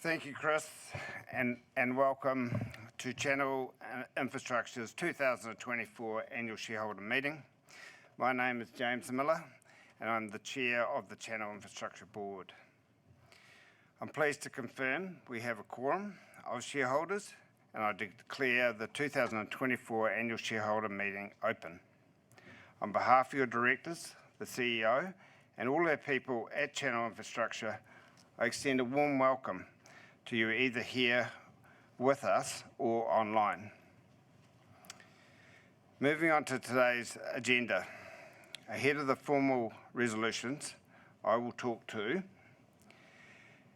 Thank you, Chris, and welcome to Channel Infrastructure's 2024 Annual Shareholder Meeting. My name is James Miller, and I'm the Chair of the Channel Infrastructure Board. I'm pleased to confirm we have a quorum of shareholders, and I declare the 2024 Annual Shareholder Meeting open. On behalf of your directors, the CEO, and all our people at Channel Infrastructure, I extend a warm welcome to you either here with us or online. Moving on to today's agenda. Ahead of the formal resolutions, I will talk to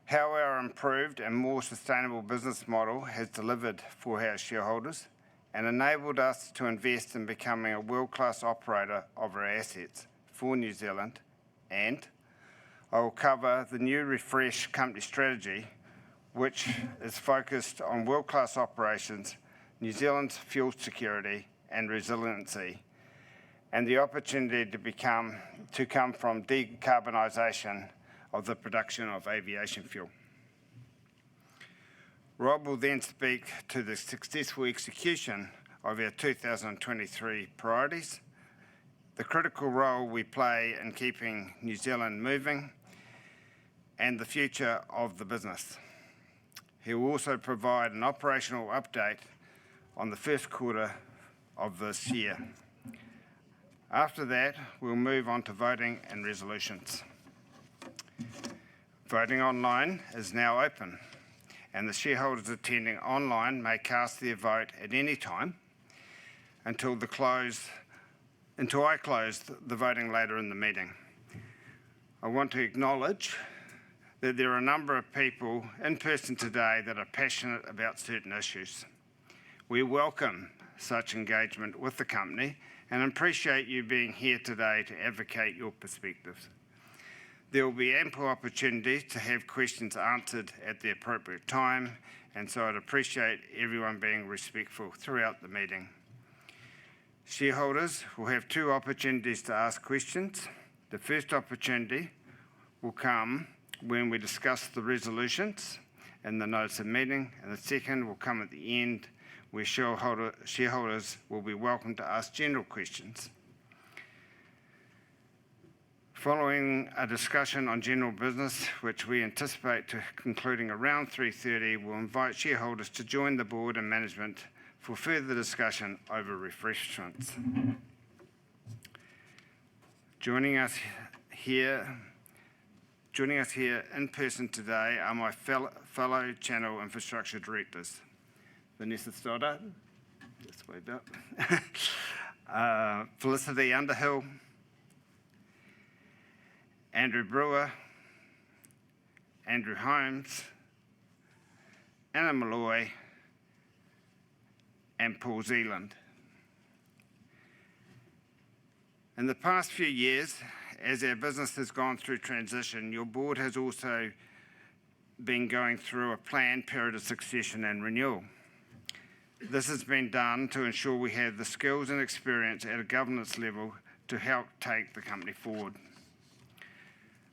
how our improved and more sustainable business model has delivered for our shareholders and enabled us to invest in becoming a world-class operator of our assets for New Zealand, and I will cover the new refreshed company strategy, which is focused on world-class operations, New Zealand's fuel security and resiliency, and the opportunity to come from decarbonisation of the production of aviation fuel. Rob will then speak to the successful execution of our 2023 priorities, the critical role we play in keeping New Zealand moving, and the future of the business. He will also provide an operational update on the first quarter of this year. After that, we'll move on to voting and resolutions. Voting online is now open, and the shareholders attending online may cast their vote at any time until I close the voting later in the meeting. I want to acknowledge that there are a number of people in person today that are passionate about certain issues. We welcome such engagement with the company and appreciate you being here today to advocate your perspectives. There will be ample opportunity to have questions answered at the appropriate time, and so I'd appreciate everyone being respectful throughout the meeting. Shareholders will have two opportunities to ask questions. The first opportunity will come when we discuss the resolutions in the notice of meeting, and the second will come at the end, where shareholders will be welcome to ask general questions. Following a discussion on general business, which we anticipate concluding around 3:30, we'll invite shareholders to join the board and management for further discussion over refreshments. Joining us here in person today are my fellow Channel Infrastructure directors. Vanessa Stoddart, just waved up. Felicity Underhill, Andrew Brewer, Andrew Holmes, Anna Malloy, and Paul Zealand. In the past few years, as our business has gone through transition, your board has also been going through a planned period of succession and renewal. This has been done to ensure we have the skills and experience at a governance level to help take the company forward.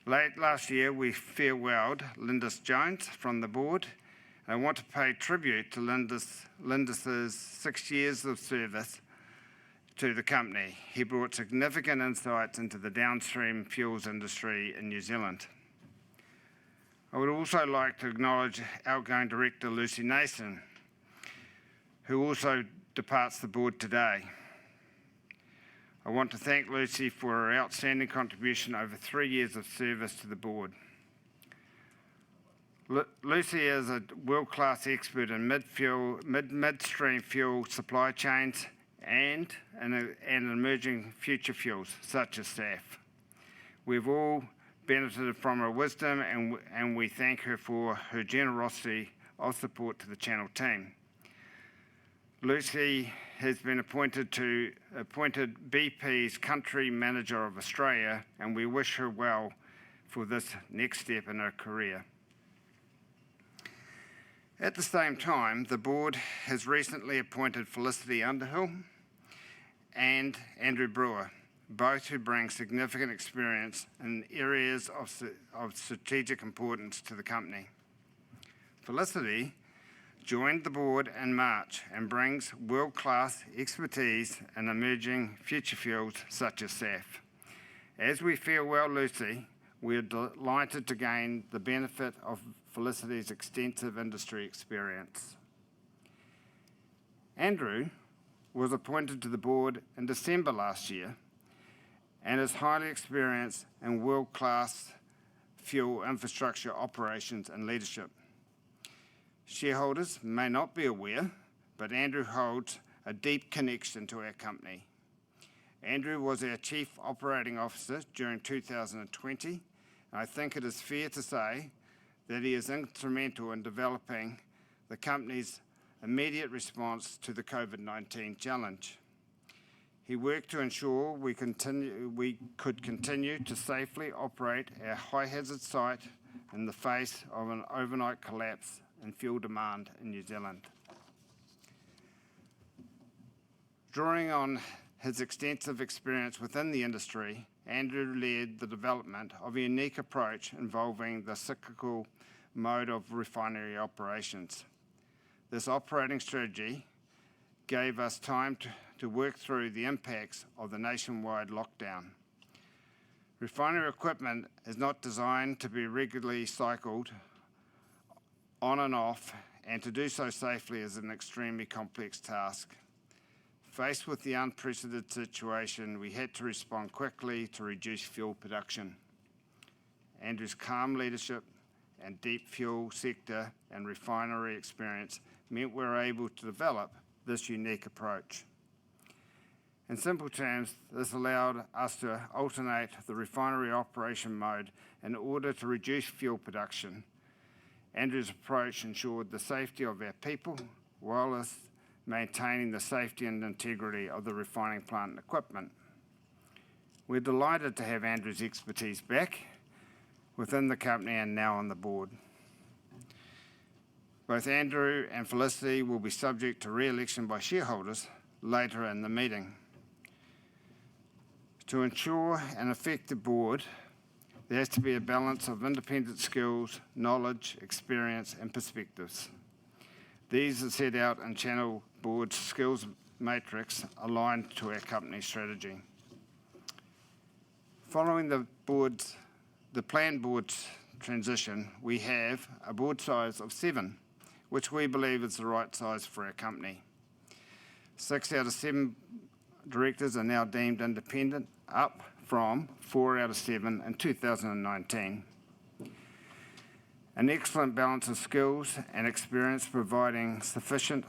Late last year, we farewelled Lindis Jones from the board. I want to pay tribute to Lindis's 6 years of service to the company. He brought significant insights into the downstream fuels industry in New Zealand. I would also like to acknowledge outgoing director Lucy Nason, who also departs the board today. I want to thank Lucy for her outstanding contribution over 3 years of service to the board. Lucy is a world-class expert in midstream fuel supply chains and emerging future fuels such as SAF. We've all benefited from her wisdom, and we thank her for her generosity of support to the Channel team. Lucy has been appointed BP's Country Manager of Australia, and we wish her well for this next step in her career. At the same time, the board has recently appointed Felicity Underhill and Andrew Brewer, both who bring significant experience in areas of strategic importance to the company. Felicity joined the board in March and brings world-class expertise in emerging future fuels such as SAF. As we farewell Lucy, we are delighted to gain the benefit of Felicity's extensive industry experience. Andrew was appointed to the board in December last year and is highly experienced in world-class fuel infrastructure operations and leadership. Shareholders may not be aware, but Andrew holds a deep connection to our company. Andrew was our Chief Operating Officer during 2020, and I think it is fair to say that he is instrumental in developing the company's immediate response to the COVID-19 challenge. He worked to ensure we could continue to safely operate our high-hazard site in the face of an overnight collapse in fuel demand in New Zealand. Drawing on his extensive experience within the industry, Andrew led the development of a unique approach involving the cyclical mode of refinery operations. This operating strategy gave us time to work through the impacts of the nationwide lockdown. Refinery equipment is not designed to be regularly cycled on and off, and to do so safely is an extremely complex task. Faced with the unprecedented situation, we had to respond quickly to reduce fuel production. Andrew's calm leadership and deep fuel sector and refinery experience meant we were able to develop this unique approach. In simple terms, this allowed us to alternate the refinery operation mode in order to reduce fuel production. Andrew's approach ensured the safety of our people, while maintaining the safety and integrity of the refining plant and equipment. We're delighted to have Andrew's expertise back within the company and now on the board. Both Andrew and Felicity will be subject to re-election by shareholders later in the meeting. To ensure an effective board, there has to be a balance of independent skills, knowledge, experience, and perspectives. These are set out in Channel Board's skills matrix aligned to our company strategy. Following the planned board's transition, we have a board size of 7, which we believe is the right size for our company. 6 out of 7 directors are now deemed independent, up from 4 out of 7 in 2019. An excellent balance of skills and experience providing sufficient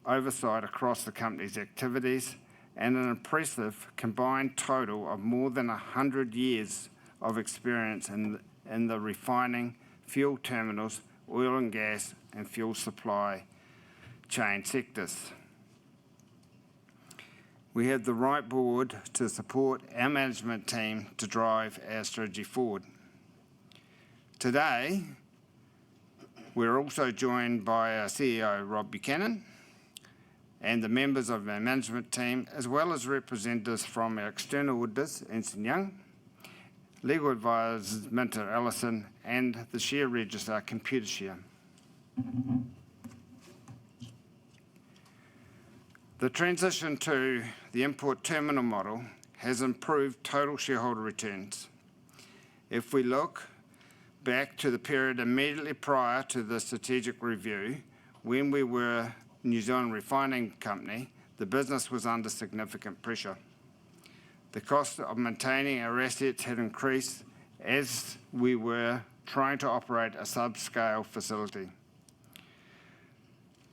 oversight across the company's activities, and an impressive combined total of more than 100 years of experience in the refining, fuel terminals, oil and gas, and fuel supply chain sectors. We have the right board to support our management team to drive our strategy forward. Today, we're also joined by our CEO, Rob Buchanan, and the members of our management team, as well as representatives from our external auditors, Ernst & Young, legal advisors, Minter Ellison, and the share registrar, Computershare. The transition to the import terminal model has improved total shareholder returns. If we look back to the period immediately prior to the strategic review, when we were New Zealand Refining Company, the business was under significant pressure. The cost of maintaining our assets had increased as we were trying to operate a subscale facility.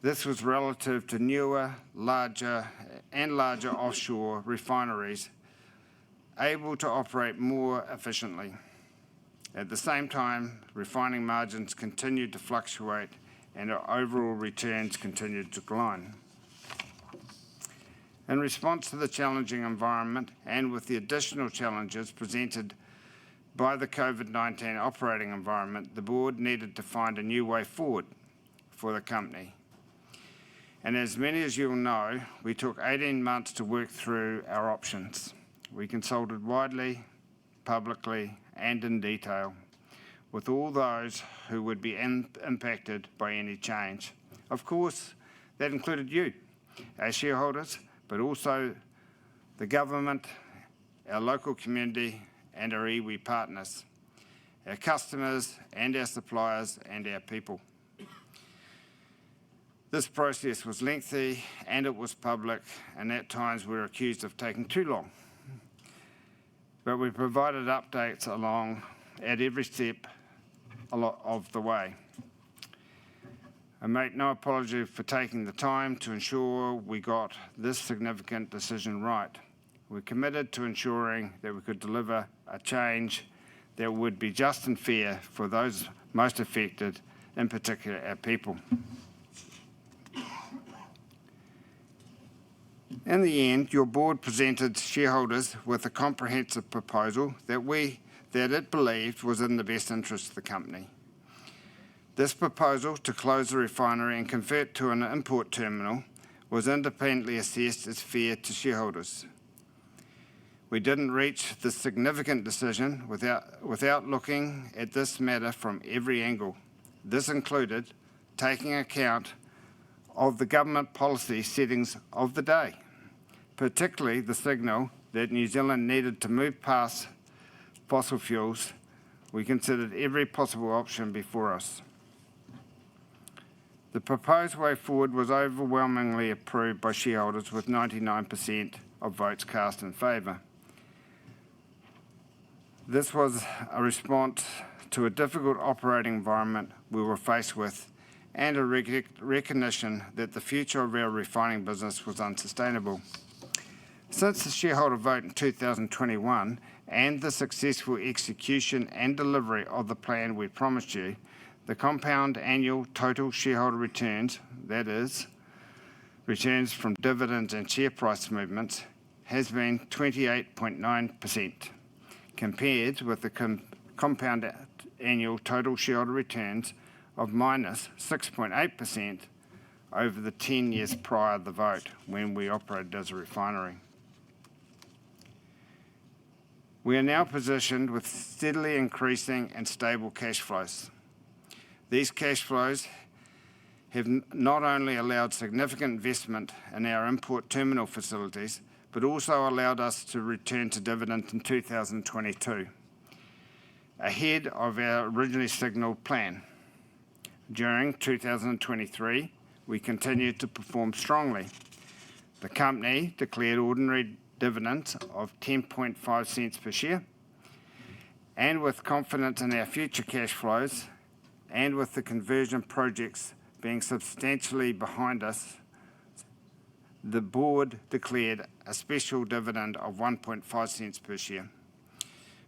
This was relative to newer, larger offshore refineries able to operate more efficiently. At the same time, refining margins continued to fluctuate and our overall returns continued to decline. In response to the challenging environment and with the additional challenges presented by the COVID-19 operating environment, the board needed to find a new way forward for the company. And as many as you'll know, we took 18 months to work through our options. We consulted widely, publicly, and in detail. with all those who would be impacted by any change. Of course, that included you, our shareholders, but also the government, our local community, and our iwi partners, our customers and our suppliers and our people. This process was lengthy and it was public, and at times we were accused of taking too long. But we provided updates along at every step of the way. I make no apology for taking the time to ensure we got this significant decision right. We're committed to ensuring that we could deliver a change that would be just and fair for those most affected, in particular our people. In the end, your board presented shareholders with a comprehensive proposal that it believed was in the best interest of the company. This proposal to close the refinery and convert to an import terminal was independently assessed as fair to shareholders. We didn't reach this significant decision without looking at this matter from every angle. This included taking account of the government policy settings of the day, particularly the signal that New Zealand needed to move past fossil fuels. We considered every possible option before us. The proposed way forward was overwhelmingly approved by shareholders with 99% of votes cast in favour. This was a response to a difficult operating environment we were faced with and a recognition that the future of our refining business was unsustainable. Since the shareholder vote in 2021 and the successful execution and delivery of the plan we promised you, the compound annual total shareholder returns, that is, returns from dividends and share price movements, has been 28.9%, compared with the compound annual total shareholder returns of minus 6.8% over the 10 years prior to the vote when we operated as a refinery. We are now positioned with steadily increasing and stable cash flows. These cash flows have not only allowed significant investment in our import terminal facilities, but also allowed us to return to dividend in 2022, ahead of our originally signalled plan. During 2023, we continued to perform strongly. The company declared ordinary dividends of 10.5 cents per share, and with confidence in our future cash flows and with the conversion projects being substantially behind us, the board declared a special dividend of 1.5 cents per share.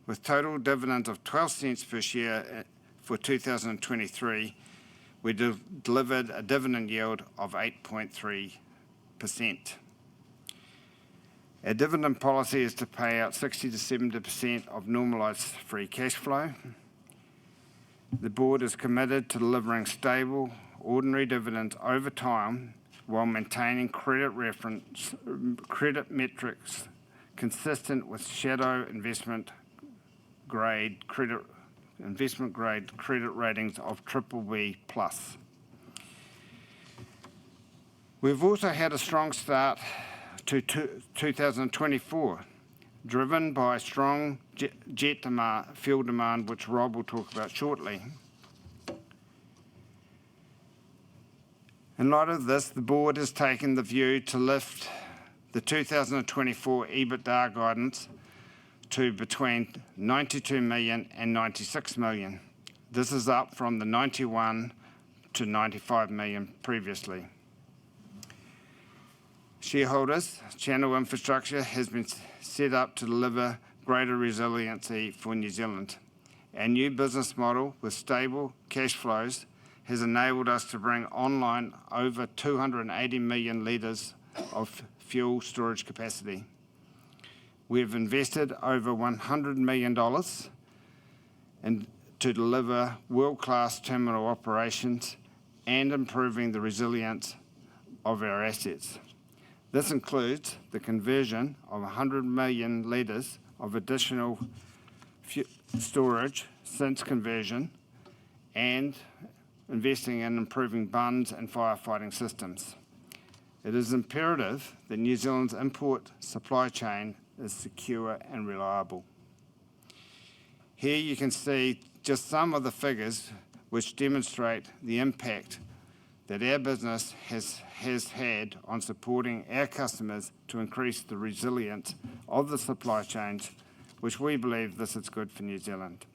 With total dividends of 12 cents per share for 2023, we delivered a dividend yield of 8.3%. Our dividend policy is to pay out 60 to 70% of normalised free cash flow. The board is committed to delivering stable, ordinary dividends over time while maintaining credit metrics consistent with shadow investment grade credit ratings of BBB+. We've also had a strong start to 2024, driven by strong jet demand, fuel demand, which Rob will talk about shortly. In light of this, the board has taken the view to lift the 2024 EBITDA guidance to between 92 million and 96 million. This is up from the 91 to 95 million previously. Shareholders, Channel Infrastructure has been set up to deliver greater resiliency for New Zealand. Our new business model with stable cash flows has enabled us to bring online over 280 million litres of fuel storage capacity. We have invested over $100 million to deliver world-class terminal operations and improving the resilience of our assets. This includes the conversion of 100 million litres of additional storage since conversion, and investing in improving bunds and firefighting systems. It is imperative that New Zealand's import supply chain is secure and reliable. Here you can see just some of the figures which demonstrate the impact that our business has had on supporting our customers to increase the resilience of the supply chains, which we believe this is good for New Zealand.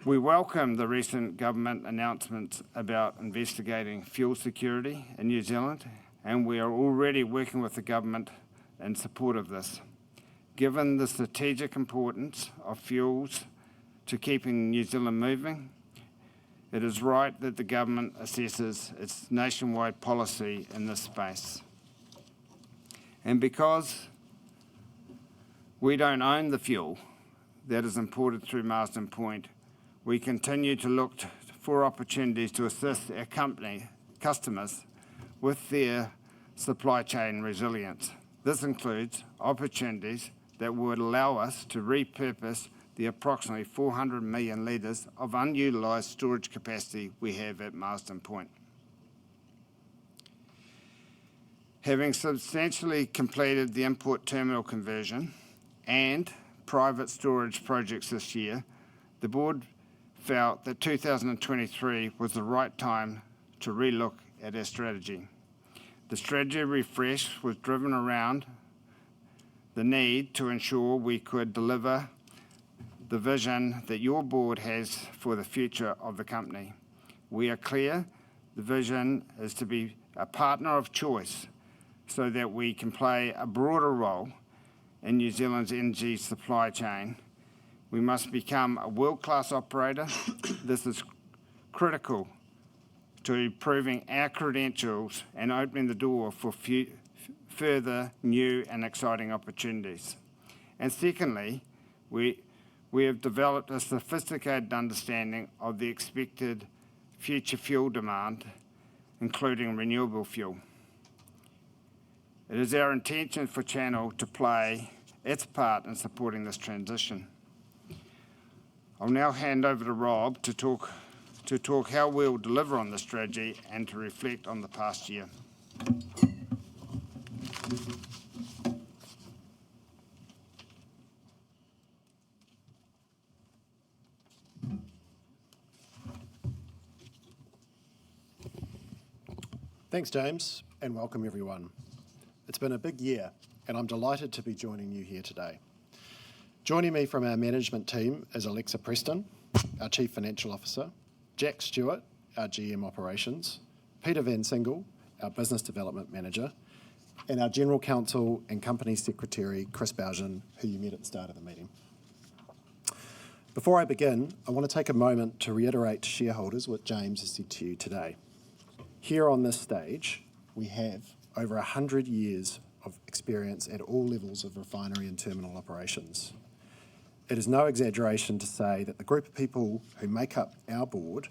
We welcome the recent government announcements about investigating fuel security in New Zealand, and we are already working with the government in support of this. Given the strategic importance of fuels to keeping New Zealand moving, it is right that the government assesses its nationwide policy in this space. And because we don't own the fuel that is imported through Marsden Point, we continue to look for opportunities to assist our customers with their supply chain resilience. This includes opportunities that would allow us to repurpose the approximately 400 million litres of unutilised storage capacity we have at Marsden Point. Having substantially completed the import terminal conversion and private storage projects this year, the board felt that 2023 was the right time to relook at our strategy. The strategy refresh was driven around the need to ensure we could deliver the vision that your board has for the future of the company. We are clear the vision is to be a partner of choice so that we can play a broader role in New Zealand's energy supply chain. We must become a world-class operator. This is critical to improving our credentials and opening the door for further new and exciting opportunities. And secondly, we have developed a sophisticated understanding of the expected future fuel demand, including renewable fuel. It is our intention for Channel to play its part in supporting this transition. I'll now hand over to Rob to talk how we'll deliver on the strategy and to reflect on the past year. Thanks, James, and welcome everyone. It's been a big year, and I'm delighted to be joining you here today. Joining me from our management team is Alexa Preston, our Chief Financial Officer, Jack Stewart, our GM Operations, Peter Van Single, our Business Development Manager, and our General Counsel and Company Secretary, Chris Bougen, who you met at the start of the meeting. Before I begin, I want to take a moment to reiterate to shareholders what James has said to you today. Here on this stage, we have over 100 years of experience at all levels of refinery and terminal operations. It is no exaggeration to say that the group of people who make up our board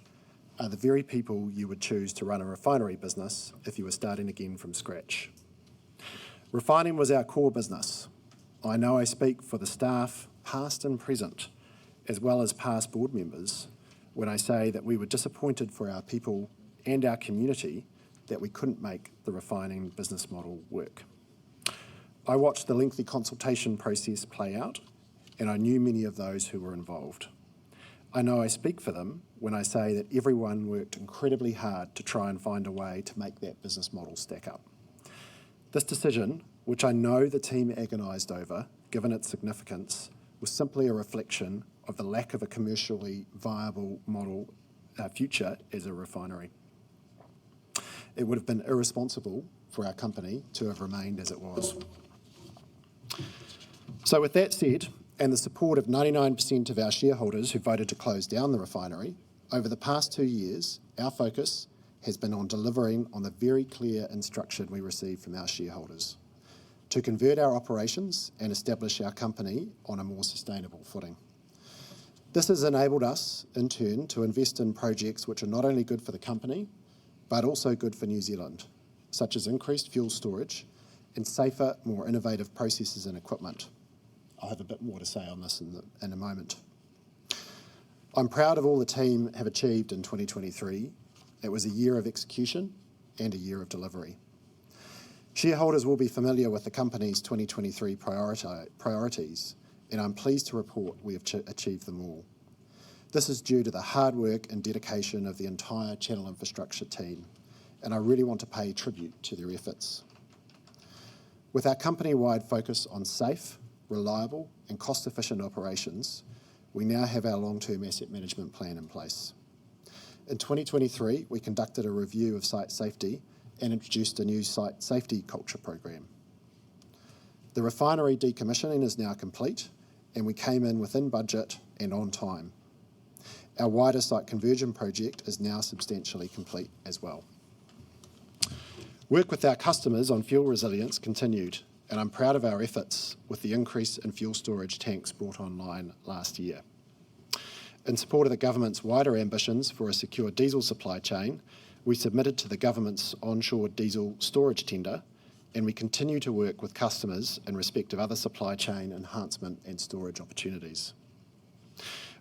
are the very people you would choose to run a refinery business if you were starting again from scratch. Refining was our core business. I know I speak for the staff, past and present, as well as past board members, when I say that we were disappointed for our people and our community that we couldn't make the refining business model work. I watched the lengthy consultation process play out, and I knew many of those who were involved. I know I speak for them when I say that everyone worked incredibly hard to try and find a way to make that business model stack up. This decision, which I know the team agonised over, given its significance, was simply a reflection of the lack of a commercially viable model future as a refinery. It would have been irresponsible for our company to have remained as it was. So with that said, and the support of 99% of our shareholders who voted to close down the refinery, over the past 2 years, our focus has been on delivering on the very clear instruction we received from our shareholders to convert our operations and establish our company on a more sustainable footing. This has enabled us, in turn, to invest in projects which are not only good for the company, but also good for New Zealand, such as increased fuel storage and safer, more innovative processes and equipment. I'll have a bit more to say on this in a moment. I'm proud of all the team have achieved in 2023. It was a year of execution and a year of delivery. Shareholders will be familiar with the company's 2023 priorities, and I'm pleased to report we have achieved them all. This is due to the hard work and dedication of the entire Channel Infrastructure team, and I really want to pay tribute to their efforts. With our company-wide focus on safe, reliable and cost-efficient operations, we now have our long-term asset management plan in place. In 2023, we conducted a review of site safety and introduced a new site safety culture program. The refinery decommissioning is now complete, and we came in within budget and on time. Our wider site conversion project is now substantially complete as well. Work with our customers on fuel resilience continued, and I'm proud of our efforts with the increase in fuel storage tanks brought online last year. In support of the government's wider ambitions for a secure diesel supply chain, we submitted to the government's onshore diesel storage tender, and we continue to work with customers in respect of other supply chain enhancement and storage opportunities.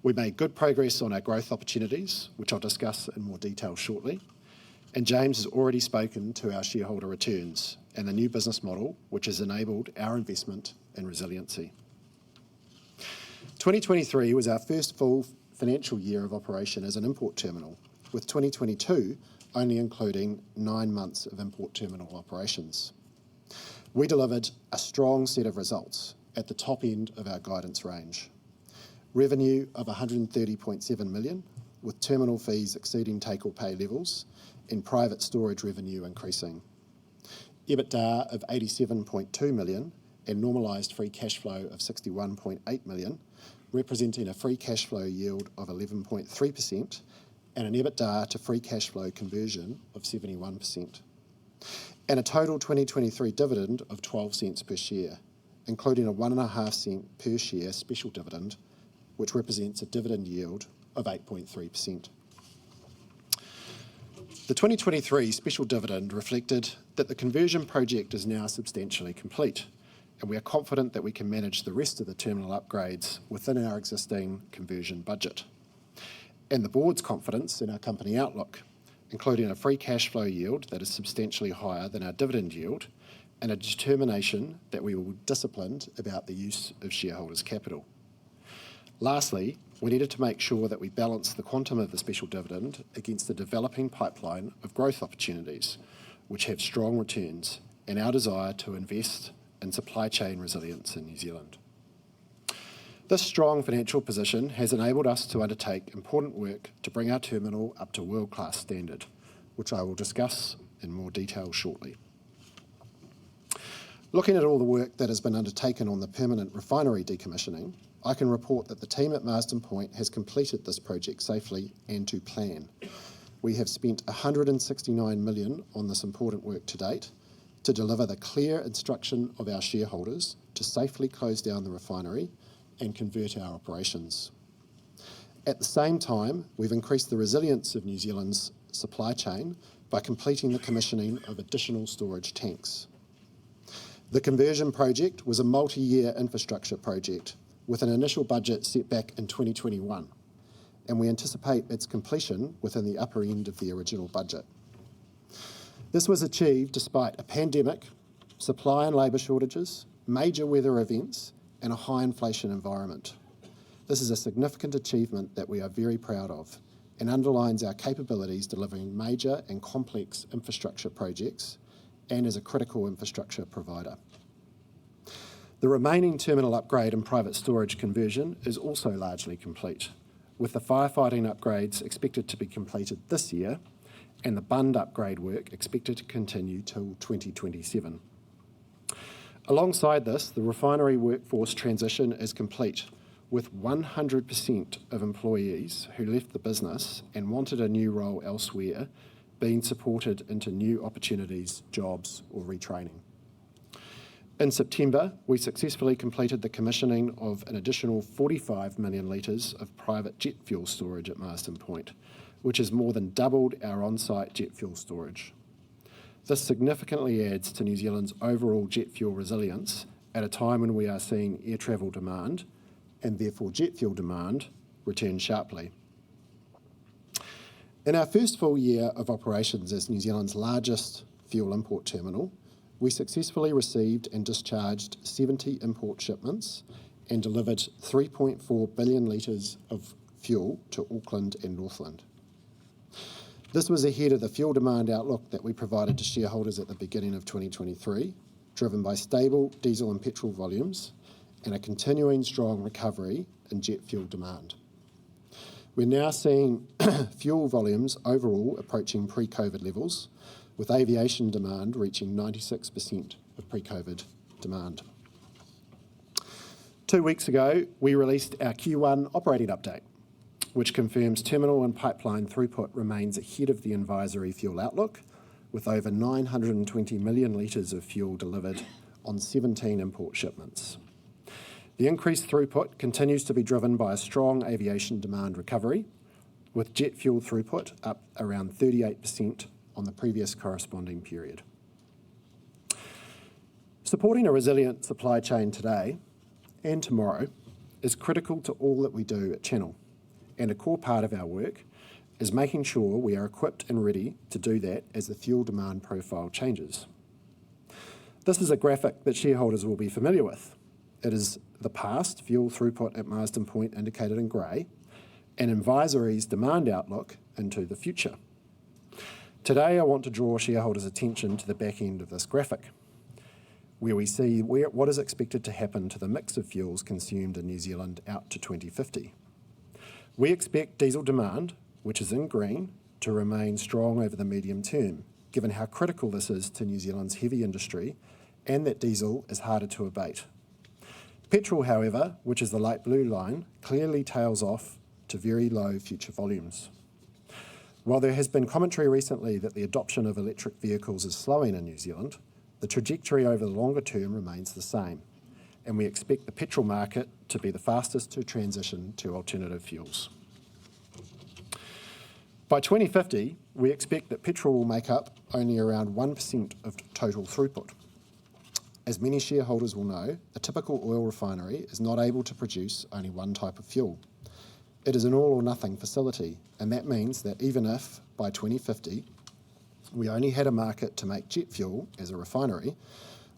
We made good progress on our growth opportunities, which I'll discuss in more detail shortly, and James has already spoken to our shareholder returns and the new business model, which has enabled our investment in resiliency. 2023 was our first full financial year of operation as an import terminal, with 2022 only including 9 months of import terminal operations. We delivered a strong set of results at the top end of our guidance range. Revenue of $130.7 million, with terminal fees exceeding take-or-pay levels and private storage revenue increasing. EBITDA of $87.2 million and normalised free cash flow of $61.8 million, representing a free cash flow yield of 11.3% and an EBITDA to free cash flow conversion of 71%. And a total 2023 dividend of 12 cents per share, including a 1.5 cent per share special dividend, which represents a dividend yield of 8.3%. The 2023 special dividend reflected that the conversion project is now substantially complete, and we are confident that we can manage the rest of the terminal upgrades within our existing conversion budget. And the board's confidence in our company outlook, including a free cash flow yield that is substantially higher than our dividend yield, and a determination that we will be disciplined about the use of shareholders' capital. Lastly, we needed to make sure that we balance the quantum of the special dividend against the developing pipeline of growth opportunities, which have strong returns, and our desire to invest in supply chain resilience in New Zealand. This strong financial position has enabled us to undertake important work to bring our terminal up to world-class standard, which I will discuss in more detail shortly. Looking at all the work that has been undertaken on the permanent refinery decommissioning, I can report that the team at Marsden Point has completed this project safely and to plan. We have spent $169 million on this important work to date to deliver the clear instruction of our shareholders to safely close down the refinery and convert our operations. At the same time, we've increased the resilience of New Zealand's supply chain by completing the commissioning of additional storage tanks. The conversion project was a multi-year infrastructure project with an initial budget set back in 2021, and we anticipate its completion within the upper end of the original budget. This was achieved despite a pandemic, supply and labour shortages, major weather events, and a high inflation environment. This is a significant achievement that we are very proud of and underlines our capabilities delivering major and complex infrastructure projects and as a critical infrastructure provider. The remaining terminal upgrade and private storage conversion is also largely complete, with the firefighting upgrades expected to be completed this year and the bund upgrade work expected to continue till 2027. Alongside this, the refinery workforce transition is complete, with 100% of employees who left the business and wanted a new role elsewhere being supported into new opportunities, jobs or retraining. In September, we successfully completed the commissioning of an additional 45 million litres of private jet fuel storage at Marsden Point, which has more than doubled our on-site jet fuel storage. This significantly adds to New Zealand's overall jet fuel resilience at a time when we are seeing air travel demand, and therefore jet fuel demand, return sharply. In our first full year of operations as New Zealand's largest fuel import terminal, we successfully received and discharged 70 import shipments and delivered 3.4 billion litres of fuel to Auckland and Northland. This was ahead of the fuel demand outlook that we provided to shareholders at the beginning of 2023, driven by stable diesel and petrol volumes and a continuing strong recovery in jet fuel demand. We're now seeing fuel volumes overall approaching pre-COVID levels, with aviation demand reaching 96% of pre-COVID demand. 2 weeks ago, we released our Q1 operating update, which confirms terminal and pipeline throughput remains ahead of the advisory fuel outlook, with over 920 million litres of fuel delivered on 17 import shipments. The increased throughput continues to be driven by a strong aviation demand recovery, with jet fuel throughput up around 38% on the previous corresponding period. Supporting a resilient supply chain today and tomorrow is critical to all that we do at Channel, and a core part of our work is making sure we are equipped and ready to do that as the fuel demand profile changes. This is a graphic that shareholders will be familiar with. It is the past fuel throughput at Marsden Point indicated in grey, and advisory's demand outlook into the future. Today, I want to draw shareholders' attention to the back end of this graphic, where we see what is expected to happen to the mix of fuels consumed in New Zealand out to 2050. We expect diesel demand, which is in green, to remain strong over the medium term, given how critical this is to New Zealand's heavy industry and that diesel is harder to abate. Petrol, however, which is the light blue line, clearly tails off to very low future volumes. While there has been commentary recently that the adoption of electric vehicles is slowing in New Zealand, the trajectory over the longer term remains the same, and we expect the petrol market to be the fastest to transition to alternative fuels. By 2050, we expect that petrol will make up only around 1% of total throughput. As many shareholders will know, a typical oil refinery is not able to produce only one type of fuel. It is an all or nothing facility, and that means that even if, by 2050, we only had a market to make jet fuel as a refinery,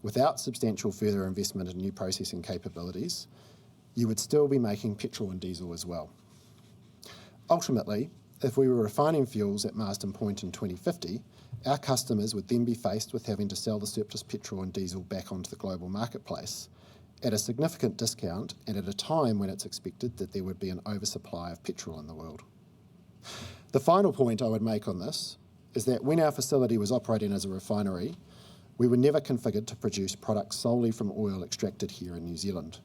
without substantial further investment in new processing capabilities, you would still be making petrol and diesel as well. Ultimately, if we were refining fuels at Marsden Point in 2050, our customers would then be faced with having to sell the surplus petrol and diesel back onto the global marketplace at a significant discount and at a time when it's expected that there would be an oversupply of petrol in the world. The final point I would make on this is that when our facility was operating as a refinery, we were never configured to produce products solely from oil extracted here in New Zealand,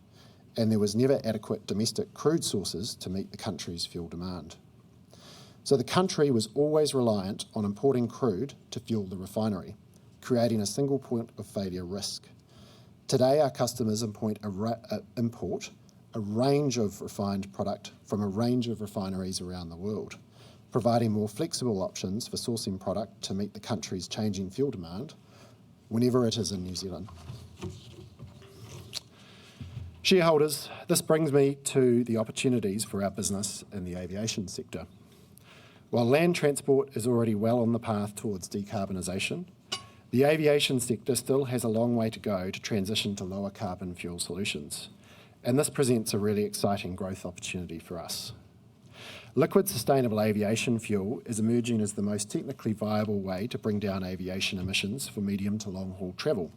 and there was never adequate domestic crude sources to meet the country's fuel demand. So the country was always reliant on importing crude to fuel the refinery, creating a single point of failure risk. Today, our customers import a range of refined product from a range of refineries around the world, providing more flexible options for sourcing product to meet the country's changing fuel demand whenever it is in New Zealand. Shareholders, this brings me to the opportunities for our business in the aviation sector. While land transport is already well on the path towards decarbonisation, the aviation sector still has a long way to go to transition to lower carbon fuel solutions, and this presents a really exciting growth opportunity for us. Liquid sustainable aviation fuel is emerging as the most technically viable way to bring down aviation emissions for medium to long haul travel.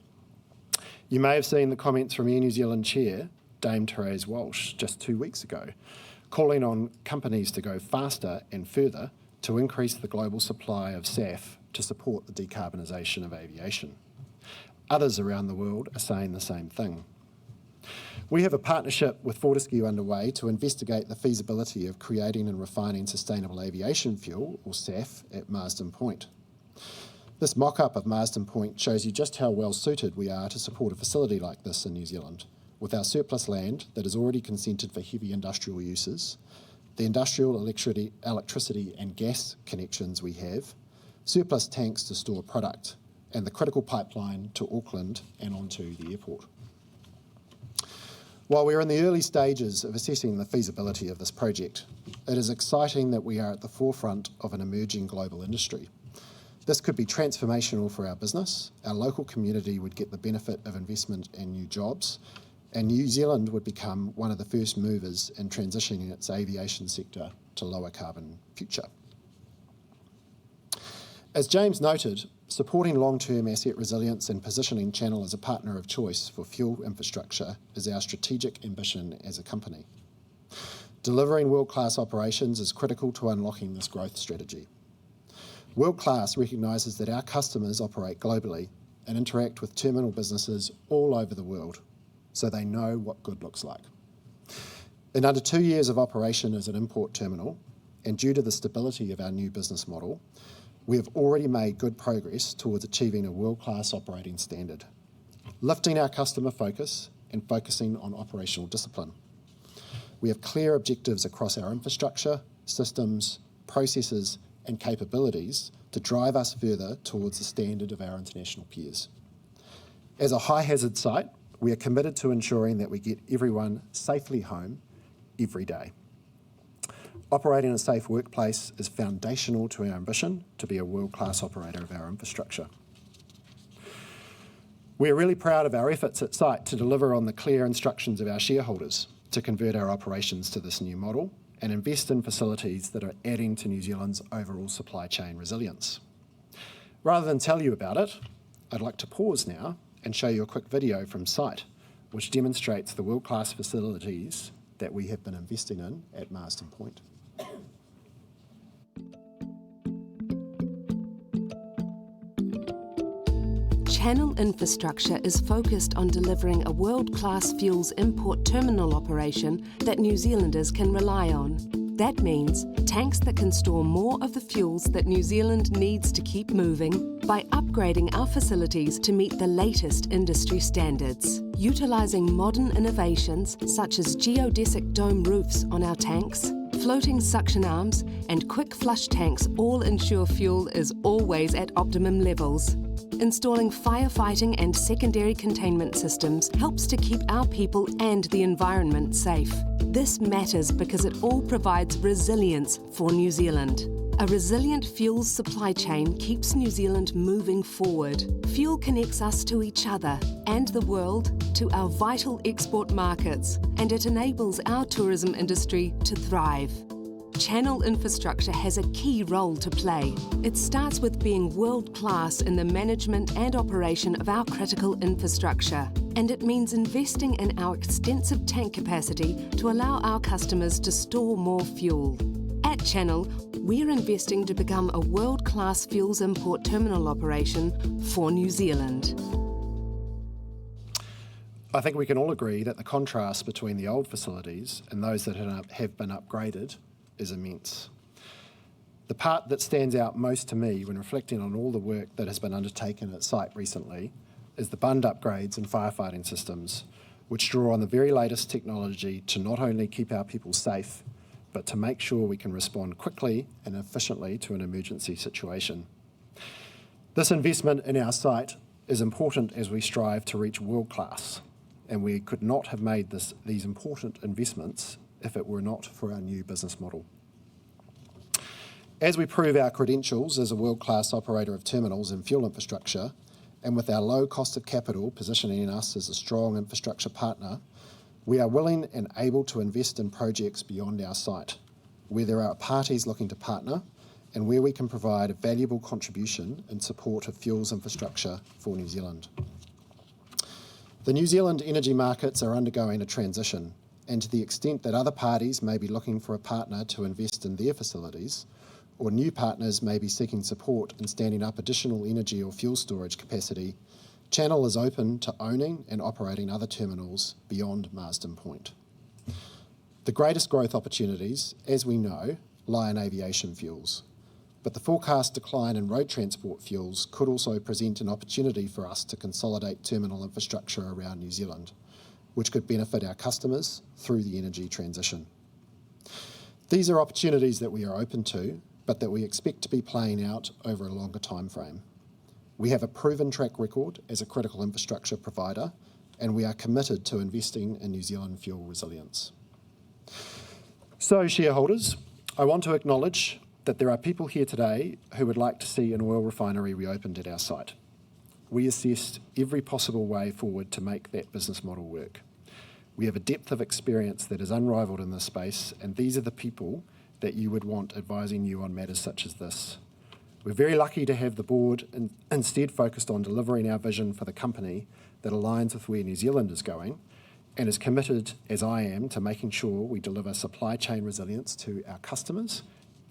You may have seen the comments from Air New Zealand Chair, Dame Therese Walsh, just 2 weeks ago, calling on companies to go faster and further to increase the global supply of SAF to support the decarbonisation of aviation. Others around the world are saying the same thing. We have a partnership with Fortescue underway to investigate the feasibility of creating and refining sustainable aviation fuel, or SAF, at Marsden Point. This mock-up of Marsden Point shows you just how well suited we are to support a facility like this in New Zealand, with our surplus land that is already consented for heavy industrial uses, the industrial electricity and gas connections we have, surplus tanks to store product, and the critical pipeline to Auckland and onto the airport. While we're in the early stages of assessing the feasibility of this project, it is exciting that we are at the forefront of an emerging global industry. This could be transformational for our business, our local community would get the benefit of investment and new jobs, and New Zealand would become one of the first movers in transitioning its aviation sector to lower carbon future. As James noted, supporting long-term asset resilience and positioning Channel as a partner of choice for fuel infrastructure is our strategic ambition as a company. Delivering world-class operations is critical to unlocking this growth strategy. World-class recognises that our customers operate globally and interact with terminal businesses all over the world, so they know what good looks like. In under 2 years of operation as an import terminal, and due to the stability of our new business model, we have already made good progress towards achieving a world-class operating standard, lifting our customer focus and focusing on operational discipline. We have clear objectives across our infrastructure, systems, processes and capabilities to drive us further towards the standard of our international peers. As a high-hazard site, we are committed to ensuring that we get everyone safely home every day. Operating a safe workplace is foundational to our ambition to be a world-class operator of our infrastructure. We are really proud of our efforts at site to deliver on the clear instructions of our shareholders to convert our operations to this new model and invest in facilities that are adding to New Zealand's overall supply chain resilience. Rather than tell you about it, I'd like to pause now and show you a quick video from site which demonstrates the world-class facilities that we have been investing in at Marsden Point. Channel Infrastructure is focused on delivering a world-class fuels import terminal operation that New Zealanders can rely on. That means tanks that can store more of the fuels that New Zealand needs to keep moving by upgrading our facilities to meet the latest industry standards. Utilising modern innovations such as geodesic dome roofs on our tanks, floating suction arms and quick flush tanks all ensure fuel is always at optimum levels. Installing firefighting and secondary containment systems helps to keep our people and the environment safe. This matters because it all provides resilience for New Zealand. A resilient fuels supply chain keeps New Zealand moving forward. Fuel connects us to each other and the world, to our vital export markets, and it enables our tourism industry to thrive. Channel Infrastructure has a key role to play. It starts with being world-class in the management and operation of our critical infrastructure, and it means investing in our extensive tank capacity to allow our customers to store more fuel. At Channel, we're investing to become a world-class fuels import terminal operation for New Zealand. I think we can all agree that the contrast between the old facilities and those that have been upgraded is immense. The part that stands out most to me when reflecting on all the work that has been undertaken at site recently is the bund upgrades and firefighting systems, which draw on the very latest technology to not only keep our people safe, but to make sure we can respond quickly and efficiently to an emergency situation. This investment in our site is important as we strive to reach world class, and we could not have made these important investments if it were not for our new business model. As we prove our credentials as a world-class operator of terminals and fuel infrastructure, and with our low cost of capital positioning us as a strong infrastructure partner, we are willing and able to invest in projects beyond our site, where there are parties looking to partner and where we can provide a valuable contribution in support of fuels infrastructure for New Zealand. The New Zealand energy markets are undergoing a transition, and to the extent that other parties may be looking for a partner to invest in their facilities, or new partners may be seeking support in standing up additional energy or fuel storage capacity, Channel is open to owning and operating other terminals beyond Marsden Point. The greatest growth opportunities, as we know, lie in aviation fuels, but the forecast decline in road transport fuels could also present an opportunity for us to consolidate terminal infrastructure around New Zealand, which could benefit our customers through the energy transition. These are opportunities that we are open to, but that we expect to be playing out over a longer time frame. We have a proven track record as a critical infrastructure provider, and we are committed to investing in New Zealand fuel resilience. So, shareholders, I want to acknowledge that there are people here today who would like to see an oil refinery reopened at our site. We assessed every possible way forward to make that business model work. We have a depth of experience that is unrivaled in this space, and these are the people that you would want advising you on matters such as this. We're very lucky to have the board instead focused on delivering our vision for the company that aligns with where New Zealand is going, and is committed, as I am, to making sure we deliver supply chain resilience to our customers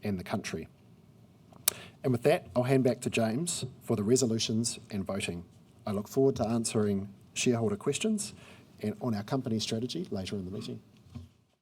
and the country. And with that, I'll hand back to James for the resolutions and voting. I look forward to answering shareholder questions and on our company strategy later in the meeting.